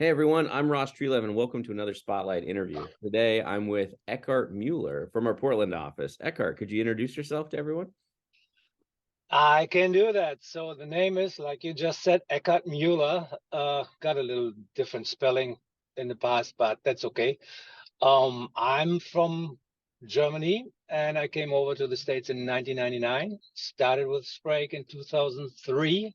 Hey everyone, I'm Ross Trelev and welcome to another Spotlight interview. Today I'm with Eckhard Muller from our Portland office. Eckhard, could you introduce yourself to everyone? I can do that. So the name is, like you just said, Eckhard Muller. Got a little different spelling in the past, but that's okay. I'm from Germany and I came over to the States in 1999. Started with Sprague in 2003.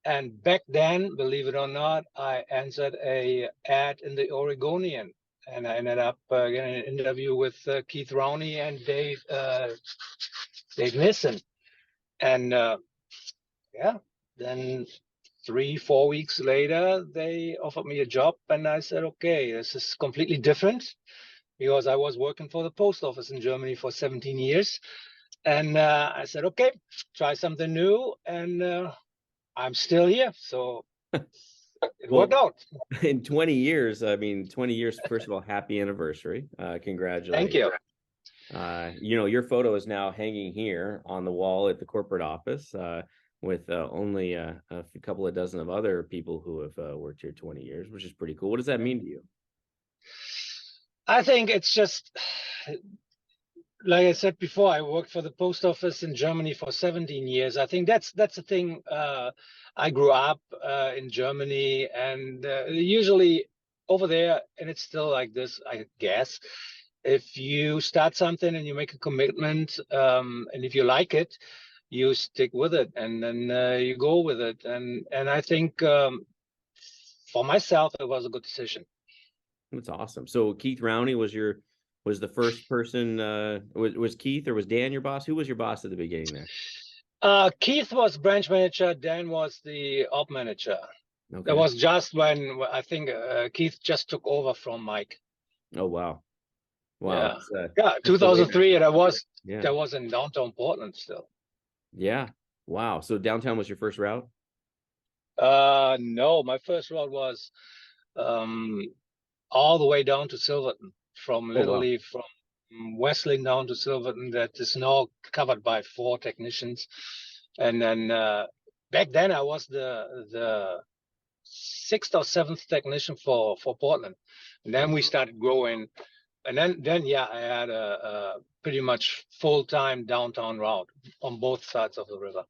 And back then, believe it or not, I answered a ad in the Oregonian. And I ended up getting an interview with Keith Rowney and Dave Nissen. And yeah, then 3, 4 weeks later, they offered me a job, and I said, okay, this is completely different because I was working for the post office in Germany for 17 years. And I said, okay, try something new. And I'm still here. So it worked Well, out. in 20 years, 20 years, first of all, happy anniversary. Thank Congratulations. you. Your photo is now hanging here on the wall at the corporate office with only a couple of dozen of other people who have worked here 20 years, which is pretty cool. What does that mean to you? I think it's just like I said before, I worked for the post office in Germany for 17 years. I think that's the thing. I grew up in Germany, and usually over there, and it's still like this, I guess. If you start something and you make a commitment, and if you like it, you stick with it, and then you go with it. And I think for myself, it was a good decision. That's awesome. So Keith Rowney was the first person was Keith or was Dan your boss? Who was your boss at the beginning there? Keith was branch manager. Dan was the op manager. That Okay. was just when I think Keith just took over from Mike. Oh wow. Wow. Yeah, yeah, That's the way. 2003, and Yeah. that was in downtown Portland still. Yeah. Wow. So downtown was your first route? No, my first route was um, all the way down to Silverton, from Oh wow. literally from Westling down to Silverton. That is now covered by 4 technicians, and then back then I was the sixth or seventh technician for Portland, and then we started growing, and then yeah, I had a pretty much full-time downtown route on both sides of the river.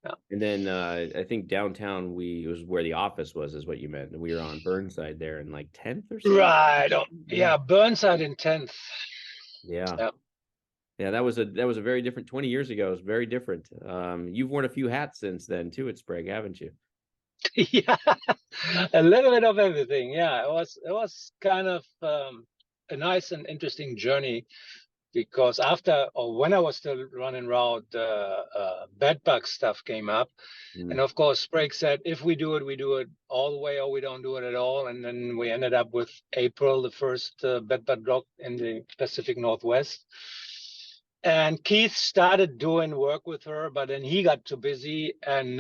Yeah. And then I think downtown it was where the office was, is what you meant. We were on Burnside there in like 10th or so. Right. Oh, Yeah. yeah, Burnside in 10th. Yeah. Yeah. Yeah, that was a very different 20 years ago. It was very different. You've worn a few hats since then too at Sprague, haven't you? Yeah, a little bit of everything. Yeah, it was kind of a nice and interesting journey because after or when I was still running route, bed bug stuff came up. And Mm. of course, Sprague said, if we do it all the way or we don't do it at all. And then we ended up with April, the first bed bug drop in the Pacific Northwest. And Keith started doing work with her, but then he got too busy, and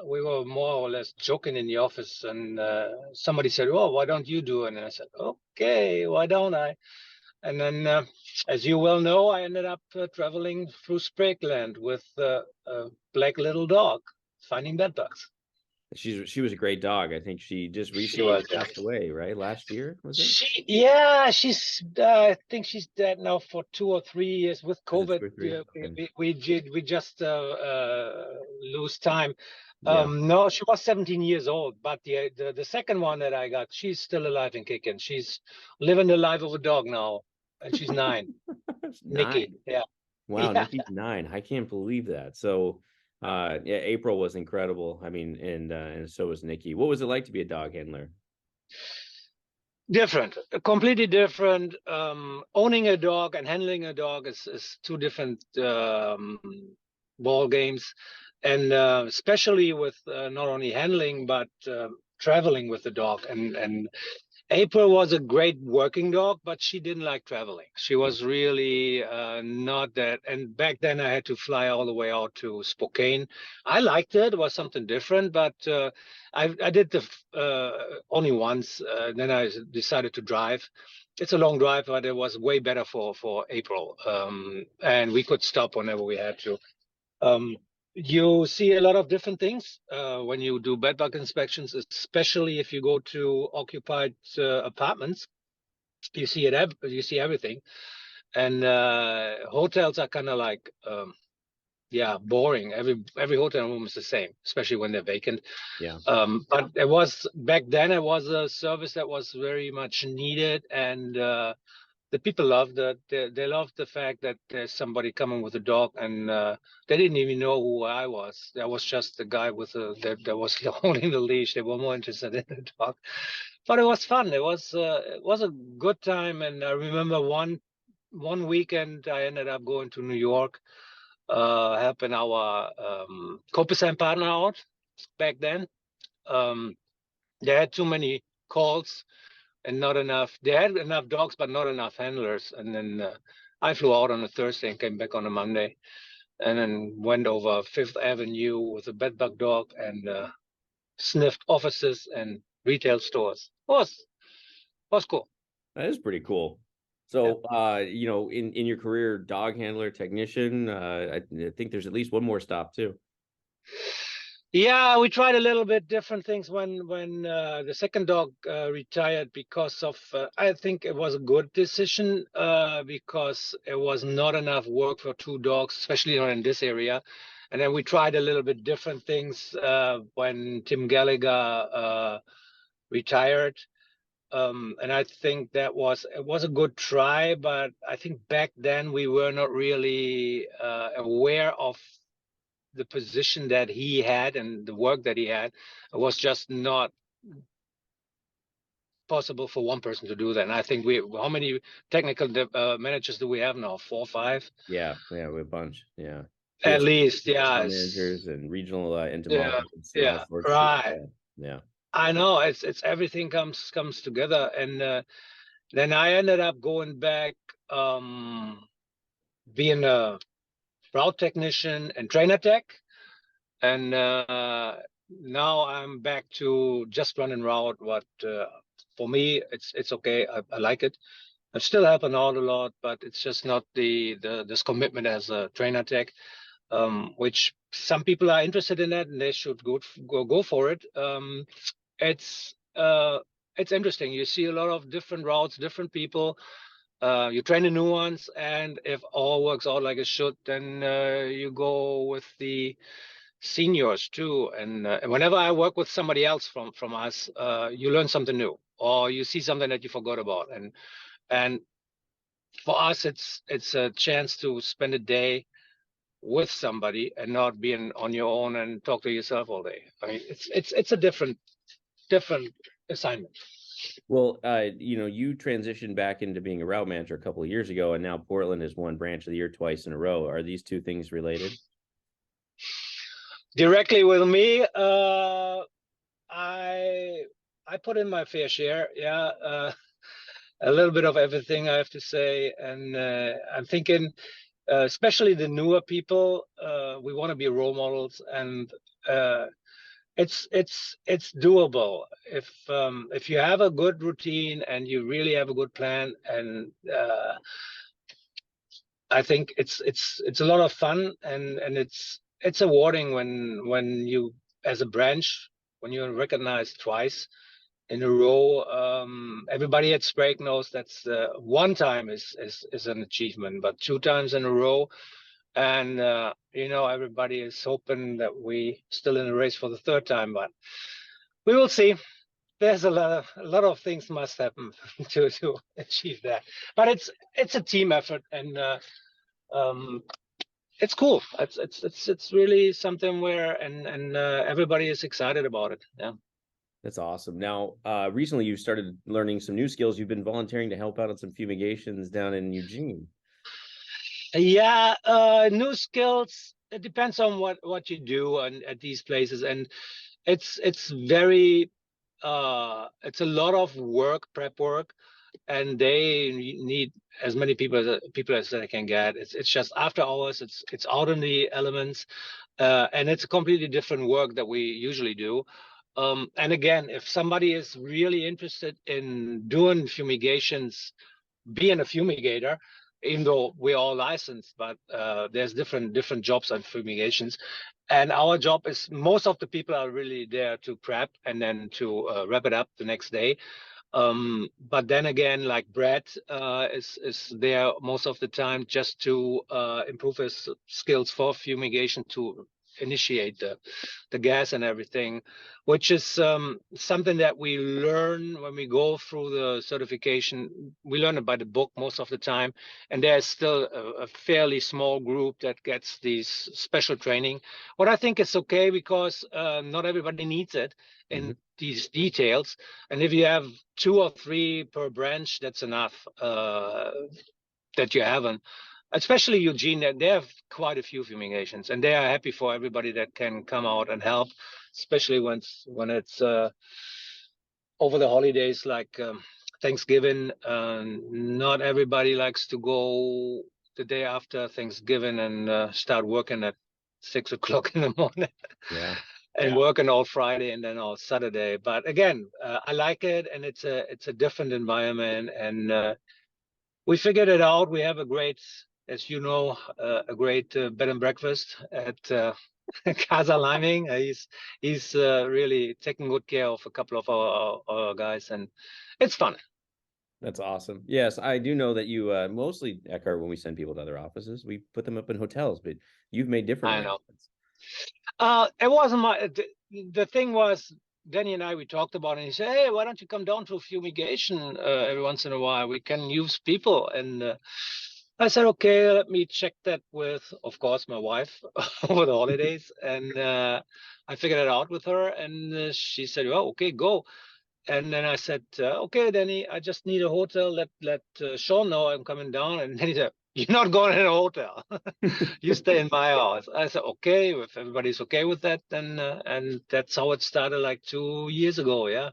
we were more or less joking in the office. And somebody said, "Oh, why don't you do it?" And I said, "Okay, why don't I?" And then, as you well know, I ended up traveling through Spragueland with a black little dog, finding bed bugs. She was a great dog. I think she just She recently was. passed away, right? Last year, was it? Yeah, she's. I think she's dead now for 2 or 3 years with Was it COVID. 2 or 3? Okay. We just lose time. Yeah. No, she was 17 years old, but the second one that I got, she's still alive and kicking. She's living the life of a dog now, and she's 9. Nikki, 9. yeah, Wow, yeah. Nikki's 9. I can't believe that. So yeah, April was incredible. I mean, and so was Nikki. What was it like to be a dog handler? Different, completely different. Owning a dog and handling a dog is 2 different ball games, and especially with not only handling but traveling with the dog. And April was a great working dog, but she didn't like traveling. She was really not that. And back then, I had to fly all the way out to Spokane. I liked it; it was something different, but I did the only once. Then I decided to drive. It's a long drive, but it was way better for April, and we could stop whenever we had to. Um, You see a lot of different things when you do bedbug inspections, especially if you go to occupied apartments. You see you see everything, and hotels are kind of like yeah, boring. Every hotel room is the same, especially when they're vacant. Yeah. But it was back then. It was a service that was very much needed, and the people loved it. They loved the fact that there's somebody coming with a dog, and they didn't even know who I was. I was just the guy with that was holding the leash. They were more interested in the dog, but it was fun. It was a good time, and I remember one weekend I ended up going to New York, helping our co-present partner out back then. Um, they had too many calls and not enough. They had enough dogs, but not enough handlers. And then I flew out on a Thursday and came back on a Monday, and then went over Fifth Avenue with a bedbug dog and sniffed offices and retail stores. Was cool. That is pretty cool. Yeah. So, you know, in your career, dog handler, technician, I think there's at least one more stop too. Yeah, we tried a little bit different things when the second dog retired because of I think it was a good decision because it was not enough work for two dogs, especially not in this area. And then we tried a little bit different things when Tim Gallagher retired. And I think it was a good try, but I think back then we were not really aware of the position that he had and the work that he had. It was just not possible for one person to do that. And I think how many technical managers do we have now? 4 or 5? Yeah, yeah, we have a bunch. Yeah, At field least, yeah. managers and regional Yeah, entomologists and all yeah, sorts. right. Yeah, I know it's everything comes together. And then I ended up going back, being a route technician and trainer tech. And now I'm back to just running route. What for me, it's okay. I like it. I'm still helping out a lot, but it's just not this commitment as a trainer tech, which some people are interested in that, and they should go for it. It's uh, it's interesting. You see a lot of different routes, different people. You train the new ones, and if all works out like it should, then you go with the seniors too. And whenever I work with somebody else from us, you learn something new, or you see something that you forgot about. And for us, it's a chance to spend a day with somebody and not being on your own and talk to yourself all day. I mean, it's a different assignment. Well, you know, you transitioned back into being a route manager a couple of years ago, and now Portland has won branch of the year twice in a row. Are these two things related? Directly with me, I put in my fair share. Yeah, a little bit of everything, I have to say. And I'm thinking, especially the newer people, we want to be role models, and it's doable if you have a good routine and you really have a good plan. And I think it's a lot of fun, and it's awarding when you, as a branch, when you're recognized twice in a row. Everybody at Sprague knows that's one time is an achievement, but 2 times in a row, and you know, everybody is hoping that we still in the race for the 3rd time, but we will see. There's a lot of things must happen to achieve that, but it's a team effort, and um, it's cool. It's really something where and everybody is excited about it. Yeah. That's awesome. Now, recently you started learning some new skills. You've been volunteering to help out on some fumigations down in Eugene. Yeah, new skills. It depends on what you do and at these places, and it's very it's a lot of work, prep work, and they need as many people as they can get. It's just after hours. It's out in the elements, and it's a completely different work that we usually do. And again, if somebody is really interested in doing fumigations, being a fumigator, even though we're all licensed, but there's different jobs and fumigations. And our job is, most of the people are really there to prep and then to wrap it up the next day. But then again, like Brett is there most of the time just to improve his skills for fumigation, to initiate the gas and everything, which is something that we learn when we go through the certification. We learn it by the book most of the time, and there's still a fairly small group that gets these special training. What I think is okay, because not everybody needs it in these details, and if you have 2 or 3 per branch, that's enough that you haven't. Especially Eugene, they have quite a few fumigations, and they are happy for everybody that can come out and help, especially when it's over the holidays, like Thanksgiving. Not everybody likes to go the day after Thanksgiving and start working at 6 o'clock in the morning. Yeah. And working all Friday and then all Saturday. But again, I like it, and it's a different environment, and we figured it out. We have a great, as you know, a great bed and breakfast at Casa Liming. He's really taking good care of a couple of our guys, and it's fun. That's awesome. Yes, I do know that you mostly, Eckhart, when we send people to other offices, we put them up in hotels, but you've made different I know. arrangements. It wasn't my. The thing was, Danny and I, we talked about it, and he said, "Hey, why don't you come down to fumigation every once in a while? We can use people." And I said, "Okay, let me check that with, of course, my wife over the holidays." And I figured it out with her, and she said, "Well, okay, go." And then I said, "Okay, Danny, I just need a hotel. Let Sean know I'm coming down." And then he said, "You're not going in a hotel. You stay in my house." I said, "Okay, if everybody's okay with that, then." And that's how it started, like 2 years ago. Yeah.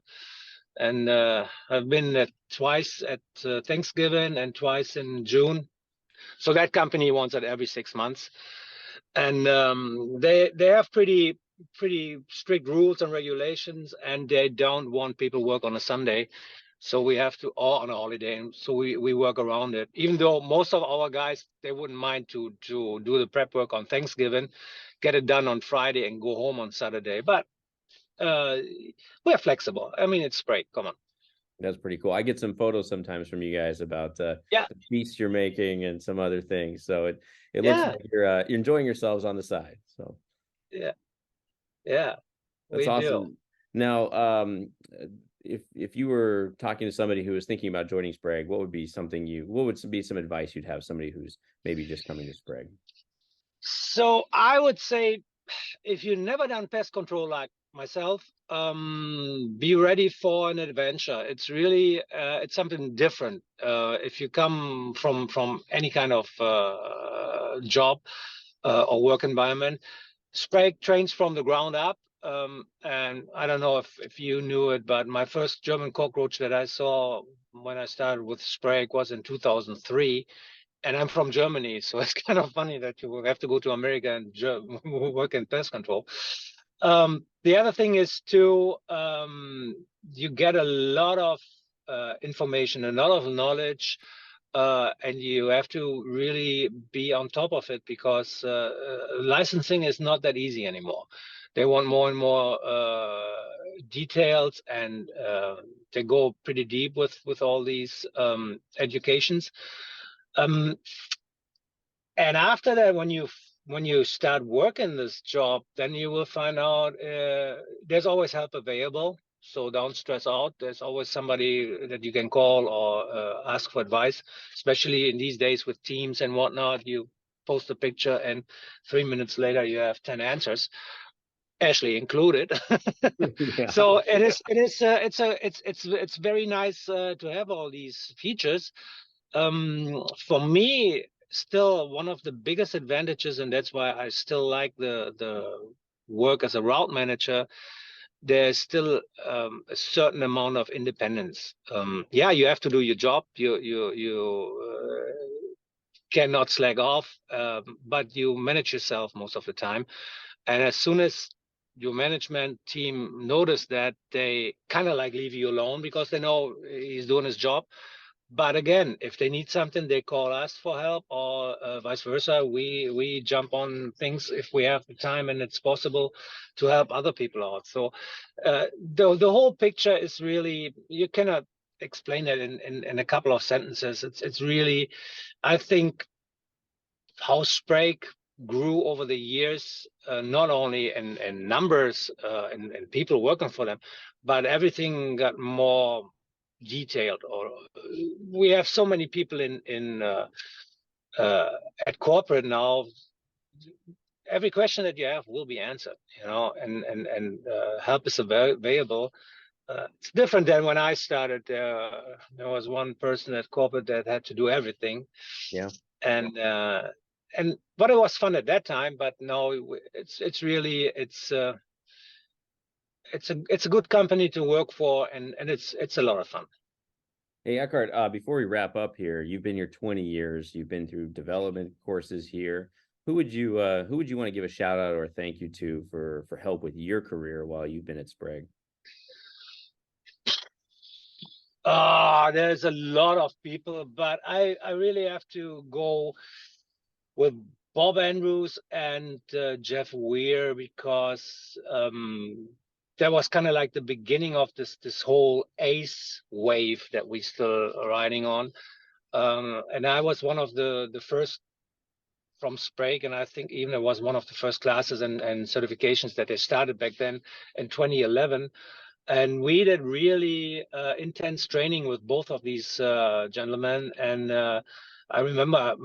And I've been twice at Thanksgiving and twice in June. So that company wants it every 6 months, and they have pretty strict rules and regulations, and they don't want people work on a Sunday. So we have to, or on a holiday, and so we work around it. Even though most of our guys, they wouldn't mind to do the prep work on Thanksgiving, get it done on Friday, and go home on Saturday. But we're flexible. I mean, it's Sprague. Come on. That's pretty cool. I get some photos sometimes from you guys about Yeah. the feast you're making and some other things. So it looks Yeah. like you're enjoying yourselves on the side. So Yeah. Yeah. that's We do. awesome. Now, if you were talking to somebody who was thinking about joining Sprague, what would be some advice you'd have somebody who's maybe just coming to Sprague? So I would say, if you've never done pest control like myself, be ready for an adventure. It's really it's something different. If you come from any kind of job or work environment, Sprague trains from the ground up. And I don't know if you knew it, but my first German cockroach that I saw when I started with Sprague was in 2003. And I'm from Germany, so it's kind of funny that you have to go to America and work in pest control. The other thing is too, you get a lot of information, a lot of knowledge, and you have to really be on top of it, because licensing is not that easy anymore. They want more and more details, and they go pretty deep with all these educations. Um, and after that, when you start working this job, then you will find out there's always help available. So don't stress out. There's always somebody that you can call or ask for advice, especially in these days with Teams and whatnot. You post a picture, and 3 minutes later you have 10 answers, Ashley included. Yeah. So it's very nice to have all these features. For me, still one of the biggest advantages, and that's why I still like the work as a route manager, there's still a certain amount of independence. Yeah, you have to do your job. You cannot slack off, but you manage yourself most of the time. And as soon as your management team notice that, they kind of like leave you alone, because they know he's doing his job. But again, if they need something, they call us for help, or vice versa. We jump on things if we have the time and it's possible to help other people out. So the whole picture is really, you cannot explain it in a couple of sentences. It's really, I think, how Sprague grew over the years, not only in numbers and people working for them, but everything got more detailed. Or we have so many people at corporate now. Every question that you have will be answered, and help is available. It's different than when I started. There was one person at corporate that had to do everything, Yeah. and but it was fun at that time. But no, it's really it's a good company to work for, and it's a lot of fun. Hey, Eckhart, before we wrap up here, you've been here 20 years. You've been through development courses here. Who would you want to give a shout out or a thank you to for help with your career while you've been at Sprague? There's a lot of people, but I really have to go with Bob Andrews and Jeff Weir, because that was kind of like the beginning of this whole ACE wave that we still are riding on. And I was one of the first from Sprague, and I think even it was one of the first classes and certifications that they started back then in 2011. And we did really intense training with both of these gentlemen. And I remember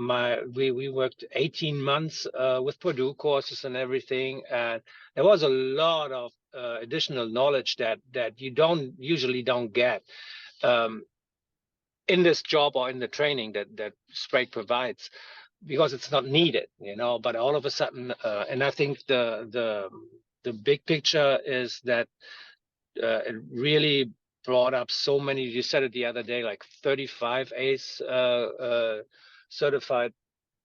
we worked 18 months with Purdue courses and everything, and there was a lot of additional knowledge that you usually don't get in this job or in the training that Sprague provides, because it's not needed, But all of a sudden, and I think the big picture is that it really brought up so many. You said it the other day, like 35 ACE certified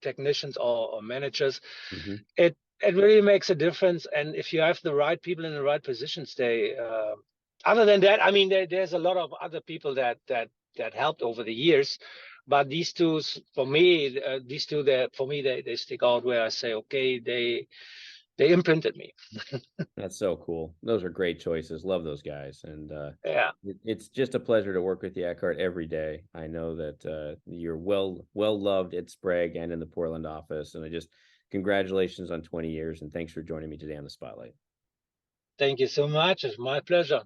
technicians or managers. Mm-hmm. It really makes a difference, and if you have the right people in the right positions, they. Other than that, I mean, there's a lot of other people that helped over the years, but these two, for me, they stick out, where I say, okay, they imprinted me. That's so cool. Those are great choices. Love those guys. And Yeah. it's just a pleasure to work with you, Eckhart, every day. I know that you're well loved at Sprague and in the Portland office. And I just congratulations on 20 years and thanks for joining me today on the Spotlight. Thank you so much. It's my pleasure.